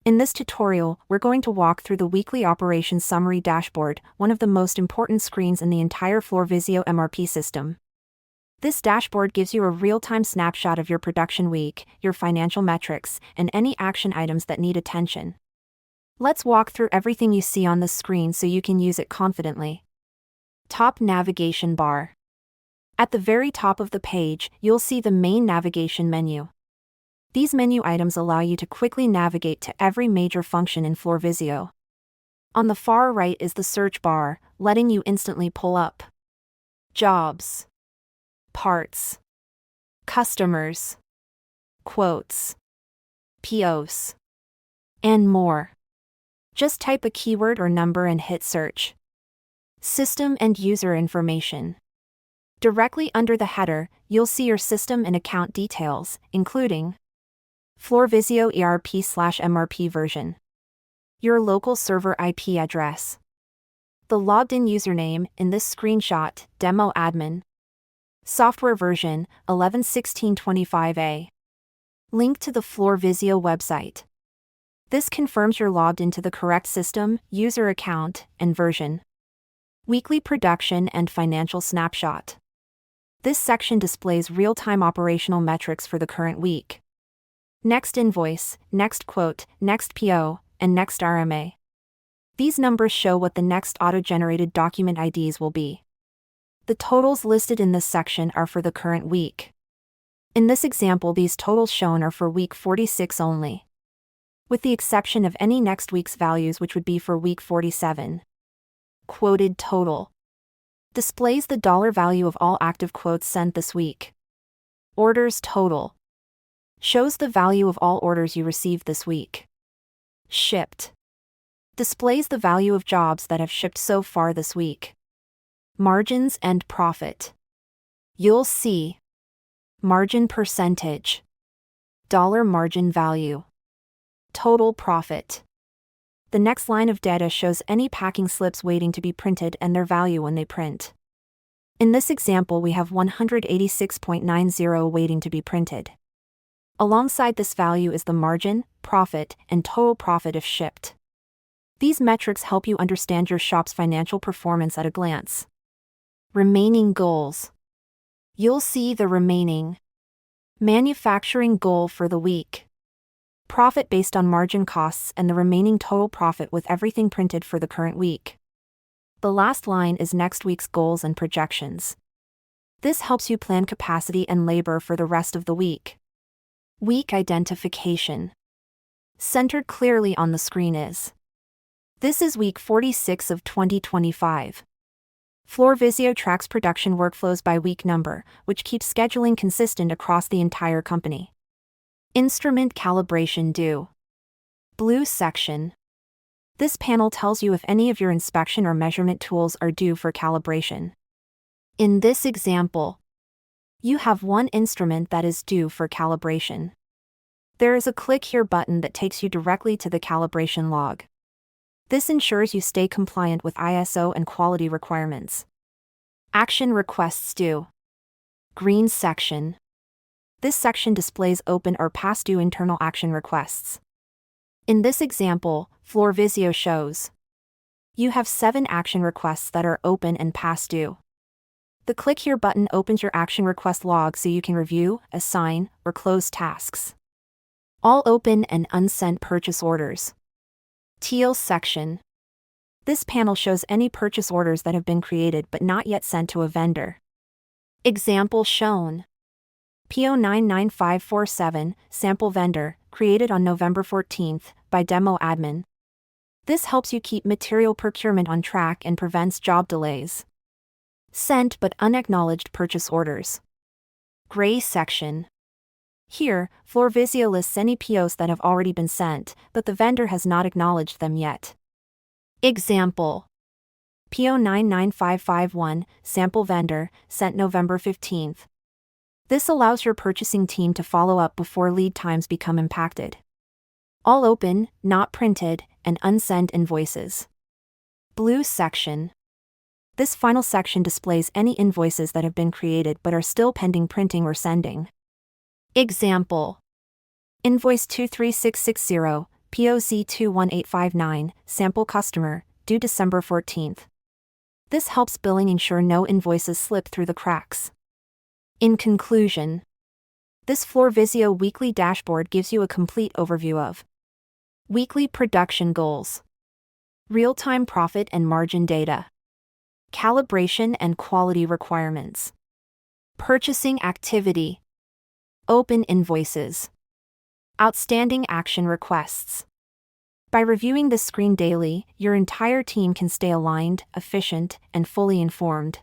In this tutorial, we're going to walk through the Weekly Operations Summary Dashboard, one of the most important screens in the entire FloorVisio MRP system. This dashboard gives you a real-time snapshot of your production week, your financial metrics, and any action items that need attention. Let's walk through everything you see on the screen so you can use it confidently. Top navigation bar. At the very top of the page, you'll see the main navigation menu. These menu items allow you to quickly navigate to every major function in FloorVisio. On the far right is the search bar, letting you instantly pull up jobs, parts, customers, quotes, POs, and more. Just type a keyword or number and hit search. System and user information. Directly under the header, you'll see your system and account details, including FloorVisio ERP/MRP version, your local server IP address, the logged-in username, in this screenshot, demo admin, software version 11.16.25a, link to the FloorVisio website. This confirms you're logged into the correct system, user account, and version. Weekly production and financial snapshot. This section displays real-time operational metrics for the current week. Next invoice, next quote, next PO, and next RMA. These numbers show what the next auto-generated document IDs will be. The totals listed in this section are for the current week. In this example, these totals shown are for week 46 only, with the exception of any next week's values, which would be for week 47. Quoted total. Displays the dollar value of all active quotes sent this week. Orders total. Shows the value of all orders you received this week. Shipped. Displays the value of jobs that have shipped so far this week. Margins and profit. You'll see margin percentage, dollar margin value, total profit. The next line of data shows any packing slips waiting to be printed and their value when they print. In this example, we have 186.90 waiting to be printed. Alongside this value is the margin, profit, and total profit if shipped. These metrics help you understand your shop's financial performance at a glance. Remaining goals. You'll see the remaining manufacturing goal for the week, profit based on margin costs, and the remaining total profit with everything printed for the current week. The last line is next week's goals and projections. This helps you plan capacity and labor for the rest of the week. Week identification. Centered clearly on the screen is. This is week 46 of 2025. FloorVisio tracks production workflows by week number, which keeps scheduling consistent across the entire company. Instrument calibration due. Blue section. This panel tells you if any of your inspection or measurement tools are due for calibration. In this example, you have one instrument that is due for calibration. There is a click here button that takes you directly to the calibration log. This ensures you stay compliant with ISO and quality requirements. Action requests due. Green section. This section displays open or past due internal action requests. In this example, FloorVisio shows you have 7 action requests that are open and past due. The click here button opens your action request log so you can review, assign, or close tasks. All open and unsent purchase orders. Teal section. This panel shows any purchase orders that have been created but not yet sent to a vendor. Example shown. PO 99547, sample vendor, created on November 14th, by demo admin. This helps you keep material procurement on track and prevents job delays. Sent but unacknowledged purchase orders. Gray section. Here, FloorVisio lists any POs that have already been sent, but the vendor has not acknowledged them yet. Example. PO 99551, sample vendor, sent November 15th. This allows your purchasing team to follow up before lead times become impacted. All open, not printed, and unsent invoices. Blue section. This final section displays any invoices that have been created but are still pending printing or sending. Example. Invoice 23660, POC 21859, sample customer, due December 14th. This helps billing ensure no invoices slip through the cracks. In conclusion, this FloorVisio Weekly Dashboard gives you a complete overview of weekly production goals, real-time profit and margin data, calibration and quality requirements, purchasing activity, open invoices, outstanding action requests. By reviewing this screen daily, your entire team can stay aligned, efficient, and fully informed.